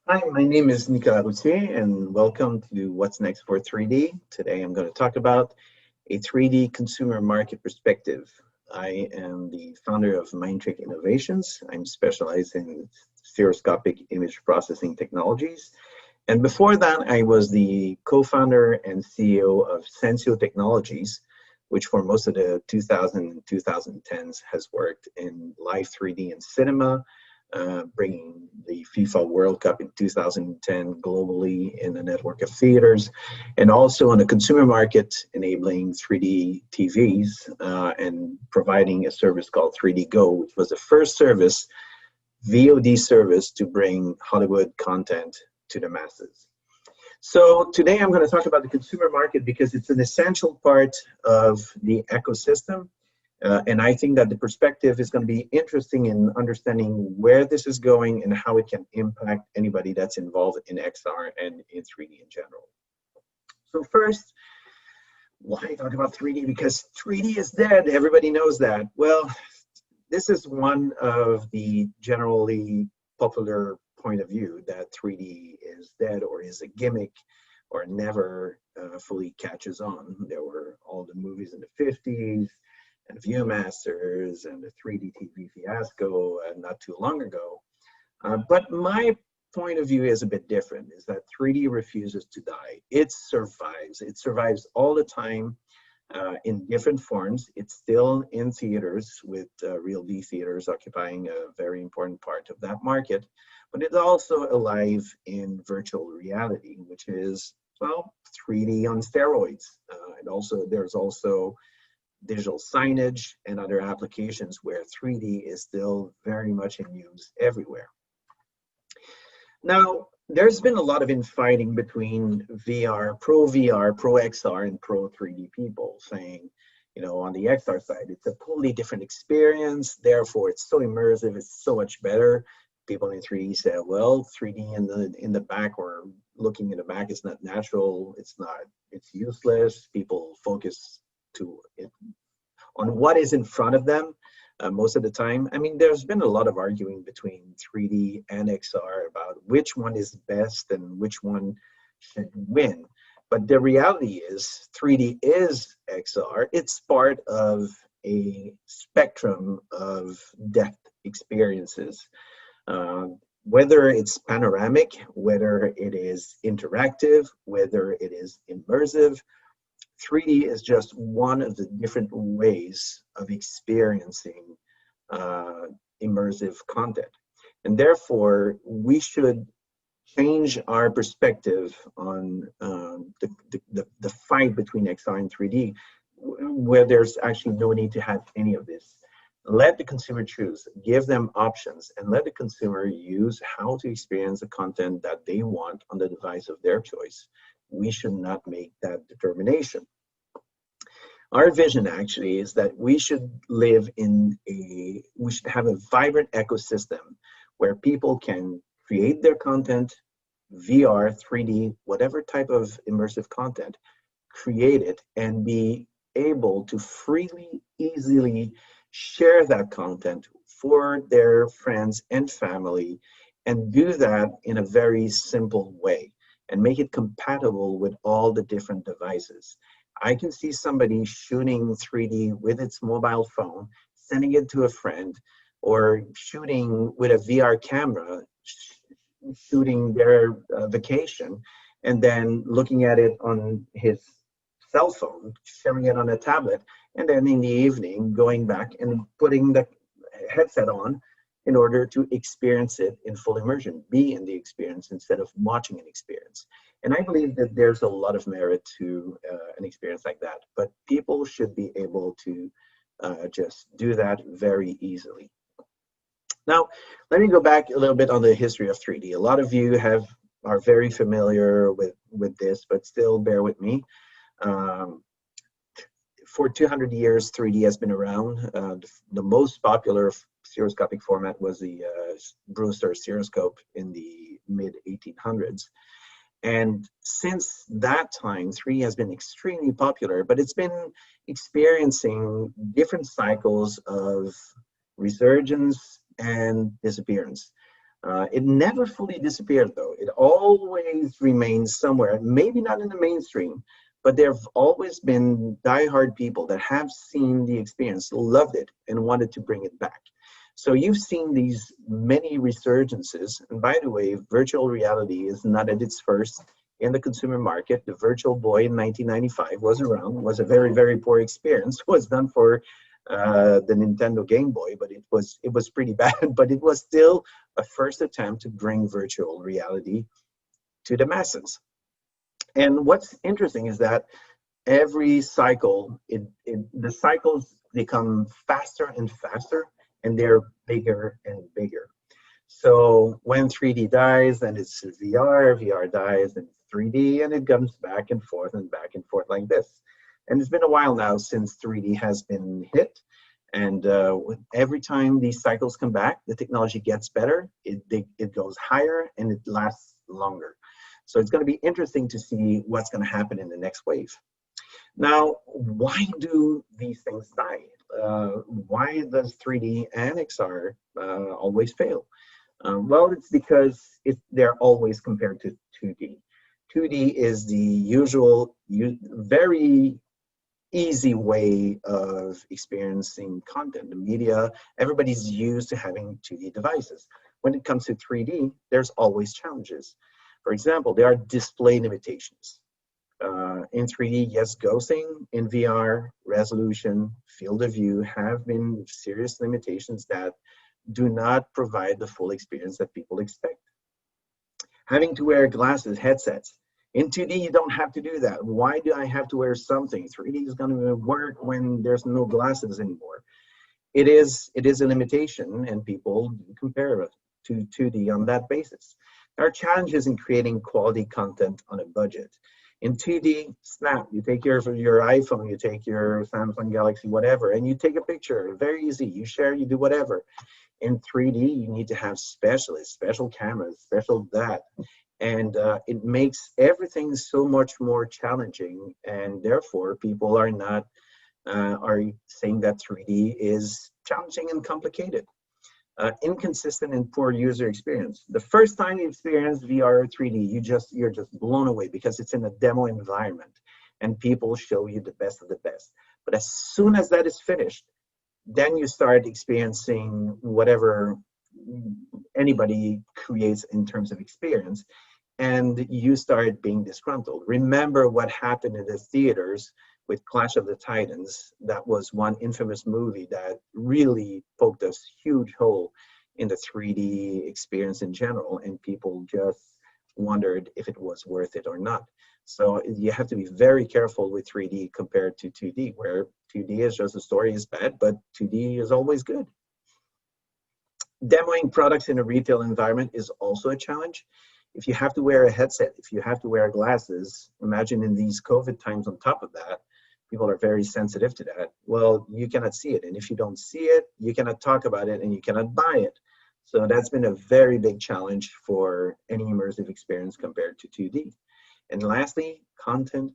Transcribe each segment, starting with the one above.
Hi, my name is Routhier, and welcome to What's Next for 3D. Today I'm going to talk about a 3D consumer market perspective. I am the founder of Mindtrick Innovations. I'm specialized in stereoscopic image processing technologies. And before that, I was the co-founder and CEO of Sensio Technologies, which for most of the 2000 and 2010s has worked in live 3D and cinema, bringing the FIFA World Cup in 2010 globally in a network of theaters, and also on the consumer market, enabling 3D TVs and providing a service called 3D Go, which was the first service, VOD service, to bring Hollywood content to the masses. So today I'm going to talk about the consumer market because it's an essential part of the ecosystem. And I think that the perspective is going to be interesting in understanding where this is going and how it can impact anybody that's involved in XR and in 3D in general. So first, why talk about 3D? Because 3D is dead. Everybody knows that. Well, this is one of the generally popular point of view that 3D is dead or is a gimmick or never fully catches on. There were all the movies in the 50s, and Viewmasters and the 3D TV fiasco not too long ago. But my point of view is a bit different, is that 3D refuses to die. It survives. It survives all the time in different forms. It's still in theaters with Real D theaters occupying a very important part of that market, but it's also alive in virtual reality, which is, well, 3D on steroids. There's also digital signage and other applications where 3D is still very much in use everywhere. Now, there's been a lot of infighting between VR, Pro XR, and Pro 3D people saying, you know, on the XR side, it's a totally different experience, therefore it's so immersive, it's so much better. People in 3D say, well, 3D in the back or looking in the back is not natural, it's useless. People focus on what is in front of them most of the time. I mean, there's been a lot of arguing between 3D and XR about which one is best and which one should win. But the reality is 3D is XR. It's part of a spectrum of depth experiences. Whether it's panoramic, whether it is interactive, whether it is immersive, 3D is just one of the different ways of experiencing immersive content. And therefore, we should change our perspective on the fight between XR and 3D, where there's actually no need to have any of this. Let the consumer choose, give them options, and let the consumer use how to experience the content that they want on the device of their choice. We should not make that determination. Our vision actually is that we should have a vibrant ecosystem where people can create their content, VR, 3D, whatever type of immersive content, create it and be able to freely, easily share that content for their friends and family, and do that in a very simple way and make it compatible with all the different devices. I can see somebody shooting 3D with its mobile phone, sending it to a friend, or shooting with a VR camera, shooting their vacation, and then looking at it on his cell phone, sharing it on a tablet, and then in the evening going back and putting the headset on in order to experience it in full immersion, be in the experience instead of watching an experience. And I believe that there's a lot of merit to an experience like that, but people should be able to just do that very easily. Now, let me go back a little bit on the history of 3D. A lot of you are very familiar with this, but still bear with me. For 200 years, 3D has been around. The most popular stereoscopic format was the Brewster stereoscope in the mid-1800s. And since that time, 3D has been extremely popular, but it's been experiencing different cycles of resurgence and disappearance. It never fully disappeared, though. It always remains somewhere, maybe not in the mainstream, but there have always been diehard people that have seen the experience, loved it, and wanted to bring it back. So you've seen these many resurgences. And by the way, virtual reality is not at its first in the consumer market. The Virtual Boy in 1995 was around, was a very, very poor experience, was done for the Nintendo Game Boy, but it was pretty bad, but it was still a first attempt to bring virtual reality to the masses. And what's interesting is that every cycle, the cycles become faster and faster, and they're bigger and bigger. So when 3D dies, then it's VR, VR dies, and it's 3D, and it comes back and forth like this. And it's been a while now since 3D has been hit. And every time these cycles come back, the technology gets better, it goes higher, and it lasts longer. So it's going to be interesting to see what's going to happen in the next wave. Now, why do these things die? Why does 3D and XR always fail? Well, it's because they're always compared to 2D. 2D is the usual, very easy way of experiencing content. The media, everybody's used to having 2D devices. When it comes to 3D, there's always challenges. For example, there are display limitations. In 3D, yes, ghosting. In VR, resolution, field of view have been serious limitations that do not provide the full experience that people expect. Having to wear glasses, headsets. In 2D, you don't have to do that. Why do I have to wear something? 3D is going to work when there's no glasses anymore. It is a limitation, and people compare it to 2D on that basis. There are challenges in creating quality content on a budget. In 2D, snap, you take your iPhone, you take your Samsung Galaxy, whatever, and you take a picture, very easy, you share, you do whatever. In 3D, you need to have specialists, special cameras, special that, and it makes everything so much more challenging, and therefore people are not, are saying that 3D is challenging and complicated. Inconsistent and poor user experience. The first time you experience VR or 3D, you're just blown away because it's in a demo environment and people show you the best of the best. But as soon as that is finished, then you start experiencing whatever anybody creates in terms of experience, and you start being disgruntled. Remember what happened in the theaters with Clash of the Titans. That was one infamous movie that really poked a huge hole in the 3D experience in general, and people just wondered if it was worth it or not. So you have to be very careful with 3D compared to 2D, where 2D is just the story is bad, but 2D is always good. Demoing products in a retail environment is also a challenge. If you have to wear a headset, if you have to wear glasses, imagine in these COVID times on top of that, people are very sensitive to that. Well, you cannot see it. And if you don't see it, you cannot talk about it and you cannot buy it. So that's been a very big challenge for any immersive experience compared to 2D. And lastly, content.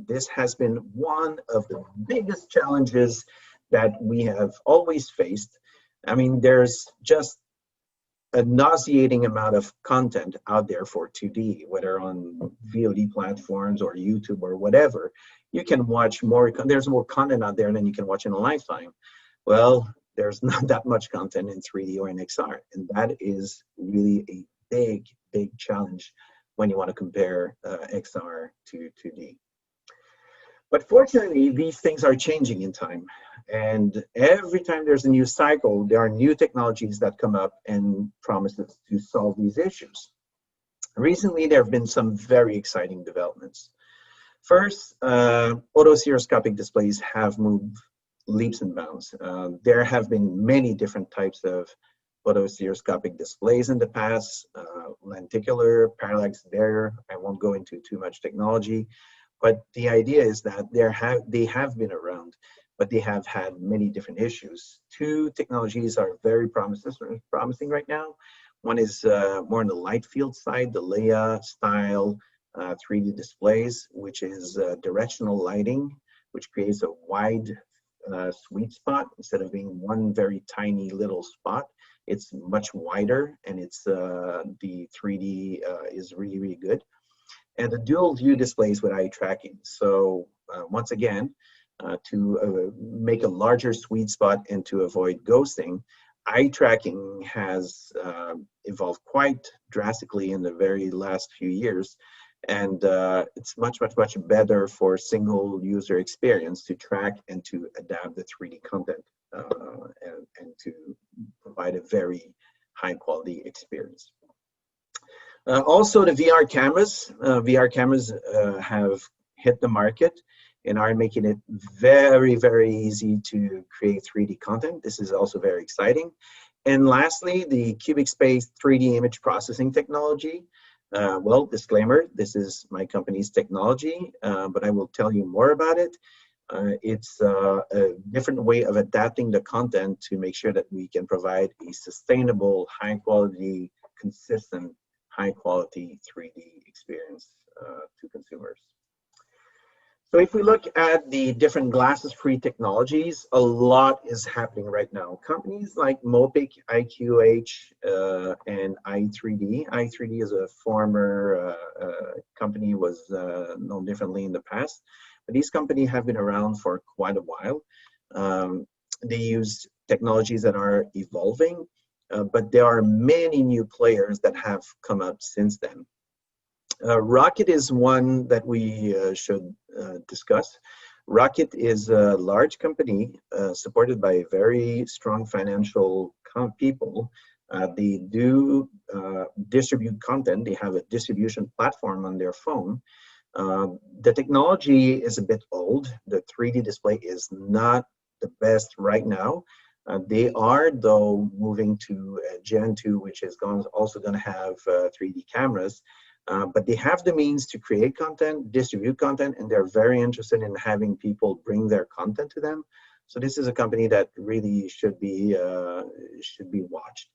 This has been one of the biggest challenges that we have always faced. I mean, there's just a nauseating amount of content out there for 2D, whether on VOD platforms or YouTube or whatever. You can watch more, there's more content out there than you can watch in a lifetime. Well, there's not that much content in 3D or in XR, and that is really a big challenge when you want to compare XR to 2D. But fortunately, these things are changing in time. And every time there's a new cycle, there are new technologies that come up and promises to solve these issues. Recently, there have been some very exciting developments. First, autostereoscopic displays have moved leaps and bounds. There have been many different types of autostereoscopic displays in the past, lenticular, parallax barrier. I won't go into too much technology. But the idea is that they have been around, but they have had many different issues. Two technologies are very promising right now. One is more on the light field side, the Leia style 3D displays, which is directional lighting, which creates a wide sweet spot instead of being one very tiny little spot. It's much wider, and it's the 3D is really, really good. And the dual view displays with eye tracking. So once again, to make a larger sweet spot and to avoid ghosting, eye tracking has evolved quite drastically in the very last few years. And it's much, much, much better for single user experience to track and to adapt the 3D content and to provide a very high quality experience. Also, the VR cameras. VR cameras have hit the market and are making it very, very easy to create 3D content. This is also very exciting. And lastly, the cubic space 3D image processing technology. Well, disclaimer, this is my company's technology, but I will tell you more about it. It's a different way of adapting the content to make sure that we can provide a sustainable, high quality, consistent, high quality 3D experience to consumers. So if we look at the different glasses-free technologies, a lot is happening right now. Companies like Mopic, IQH, and i3D. i3D is a former company, was known differently in the past, but these companies have been around for quite a while. They use technologies that are evolving, but there are many new players that have come up since then. Rocket is one that we should discuss. Rocket is a large company supported by very strong financial people. They do distribute content. They have a distribution platform on their phone. The technology is a bit old. The 3D display is not the best right now. They are, though, moving to Gen 2, which is also going to have 3D cameras. But they have the means to create content, distribute content, and they're very interested in having people bring their content to them. So this is a company that really should be watched.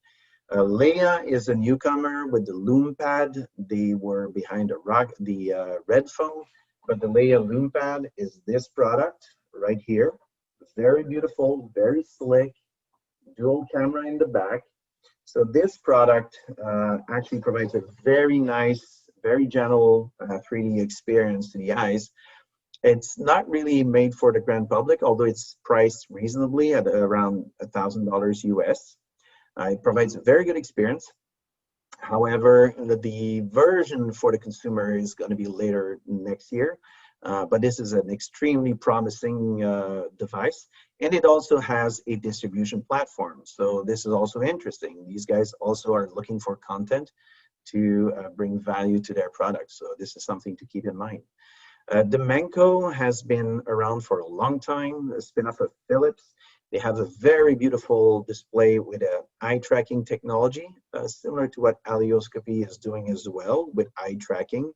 Leia is a newcomer with the LoomPad. They were behind the Red phone, but the Leia LoomPad is this product right here. Very beautiful, very slick, dual camera in the back. So this product actually provides a very nice, very gentle 3D experience to the eyes. It's not really made for the grand public, although it's priced reasonably at around $1,000 US. It provides a very good experience. However, the version for the consumer is going to be later next year. But this is an extremely promising device, and it also has a distribution platform. So this is also interesting. These guys also are looking for content to bring value to their products. So this is something to keep in mind. Demenco has been around for a long time, a spin-off of Philips. They have a very beautiful display with an eye tracking technology, similar to what Alioscopy is doing as well with eye tracking.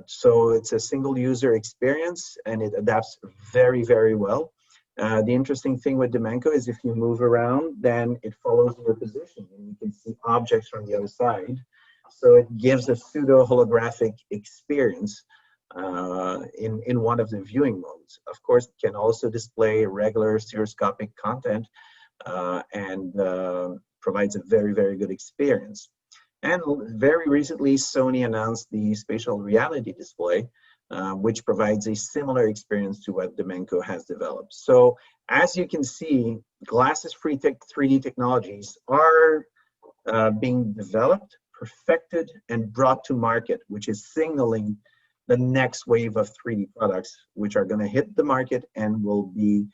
So it's a single user experience and it adapts very, very well. The interesting thing with Demenco is if you move around, then it follows your position and you can see objects from the other side. So it gives a pseudo holographic experience in one of the viewing modes. Of course, it can also display regular stereoscopic content and provides a very, very good experience. And very recently, Sony announced the spatial reality display, which provides a similar experience to what Demenco has developed. So as you can see, glasses-free 3D technologies are being developed, perfected, and brought to market, which is signaling the next wave of 3D products, which are going to hit the market and will be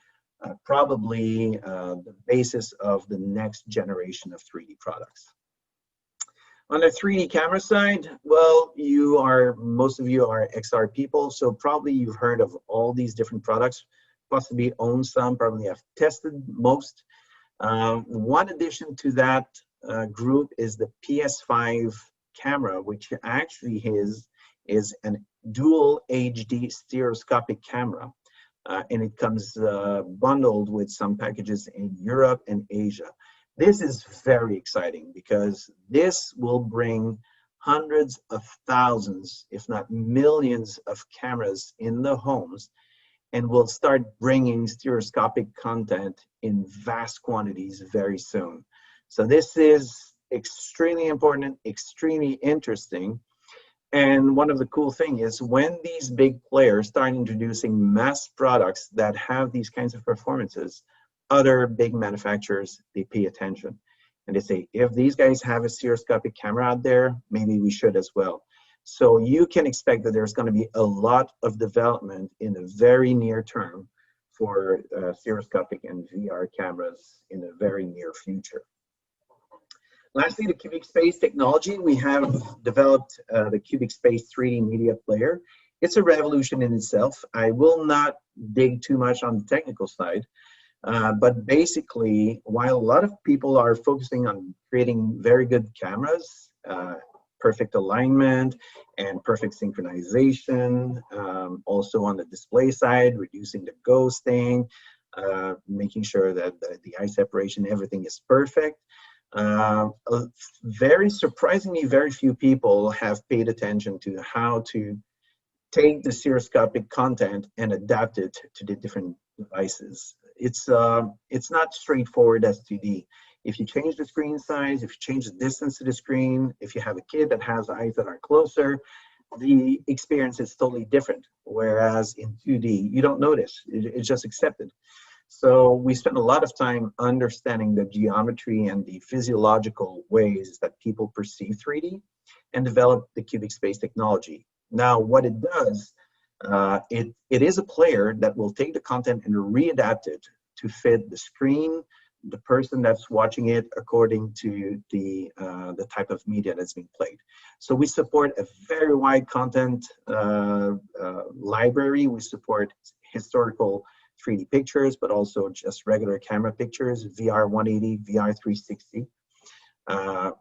probably the basis of the next generation of 3D products. On the 3D camera side, well, most of you are XR people, so probably you've heard of all these different products, possibly own some, probably have tested most. One addition to that group is the PS5 camera, which actually is an dual HD stereoscopic camera. And it comes bundled with some packages in Europe and Asia. This is very exciting because this will bring hundreds of thousands, if not millions of cameras in the homes and will start bringing stereoscopic content in vast quantities very soon. So this is extremely important, extremely interesting. And one of the cool things is when these big players start introducing mass products that have these kinds of performances, other big manufacturers, they pay attention. And they say, if these guys have a stereoscopic camera out there, maybe we should as well. So you can expect that there's going to be a lot of development in the very near term for stereoscopic and VR cameras in the very near future. Lastly, the cubic space technology. We have developed the cubic space 3D media player. It's a revolution in itself. I will not dig too much on the technical side, but basically, while a lot of people are focusing on creating very good cameras, perfect alignment and perfect synchronization, also on the display side, reducing the ghosting, making sure that the eye separation, everything is perfect. Very surprisingly, very few people have paid attention to how to take the stereoscopic content and adapt it to the different devices. It's not straightforward as 2D. If you change the screen size, if you change the distance to the screen, if you have a kid that has eyes that are closer, the experience is totally different. Whereas in 2D, you don't notice, it's just accepted. So we spent a lot of time understanding the geometry and the physiological ways that people perceive 3D and develop the cubic space technology. Now, what it does, it is a player that will take the content and readapt it to fit the screen, the person that's watching it, according to the type of media that's being played. So we support a very wide content library. We support historical 3D pictures, but also just regular camera pictures, VR 180, VR 360.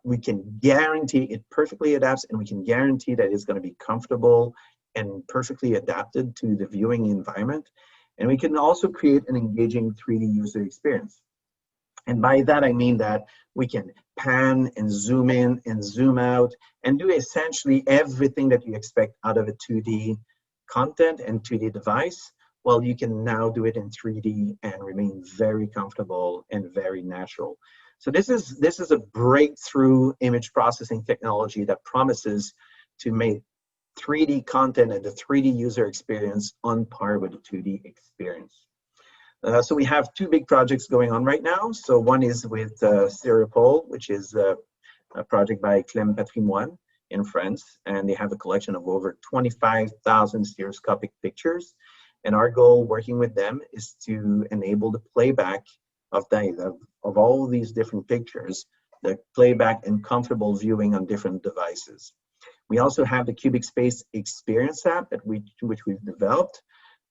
We can guarantee it perfectly adapts, and we can guarantee that it's going to be comfortable and perfectly adapted to the viewing environment. And we can also create an engaging 3D user experience. And by that, I mean that we can pan and zoom in and zoom out and do essentially everything that you expect out of a 2D content and 2D device. Well, you can now do it in 3D and remain very comfortable and very natural. So this is a breakthrough image processing technology that promises to make 3D content and the 3D user experience on par with the 2D experience. So we have two big projects going on right now. So one is with Stereopol, which is a project by Clem Patrimoine in France, and they have a collection of over 25,000 stereoscopic pictures. And our goal working with them is to enable the playback of all these different pictures, the playback and comfortable viewing on different devices. We also have the Cubic Space Experience app which we've developed.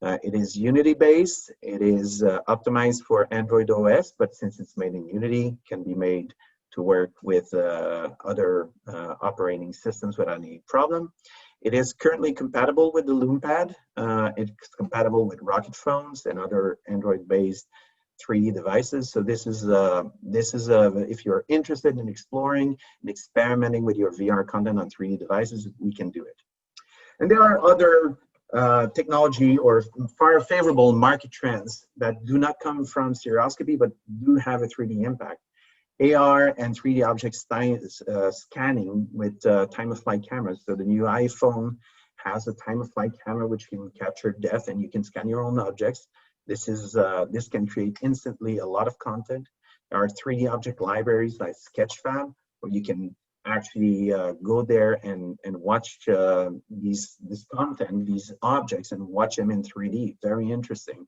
It is Unity-based. It is optimized for Android OS, but since it's made in Unity, can be made to work with other operating systems without any problem. It is currently compatible with the LoomPad. It's compatible with Rocket phones and other Android-based 3D devices. So this is if you're interested in exploring and experimenting with your VR content on 3D devices, we can do it. And there are other technology or far favorable market trends that do not come from stereoscopy, but do have a 3D impact. AR and 3D object scanning with time-of-flight cameras. So the new iPhone has a time-of-flight camera which can capture depth, and you can scan your own objects. This can create instantly a lot of content. There are 3D object libraries like Sketchfab, where you can actually go there and watch this content, these objects, and watch them in 3D. Very interesting.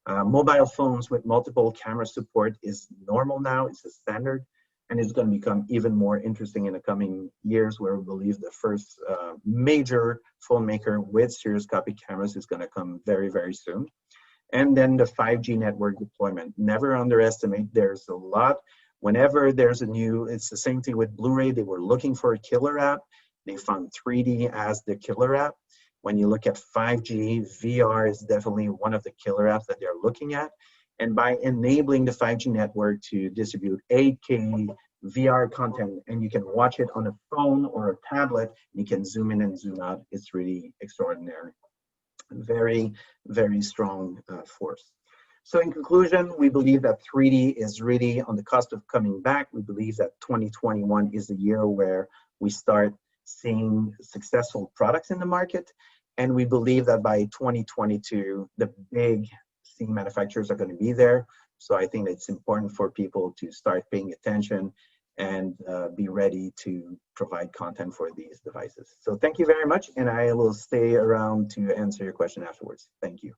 Mobile phones with multiple camera support is normal now. It's a standard, and it's going to become even more interesting in the coming years, where we believe the first major phone maker with stereoscopic cameras is going to come very, very soon. And then the 5G network deployment. Never underestimate, there's a lot. Whenever there's a new, it's the same thing with Blu-ray. They were looking for a killer app. They found 3D as the killer app. When you look at 5G, VR is definitely one of the killer apps that they're looking at. And by enabling the 5G network to distribute 8K VR content, and you can watch it on a phone or a tablet, you can zoom in and zoom out, it's really extraordinary. Very, very strong force. So in conclusion, we believe that 3D is really on the cusp of coming back. We believe that 2021 is the year where we start seeing successful products in the market. And we believe that by 2022, the big scene manufacturers are going to be there. So I think it's important for people to start paying attention and be ready to provide content for these devices. So thank you very much, and I will stay around to answer your question afterwards. Thank you.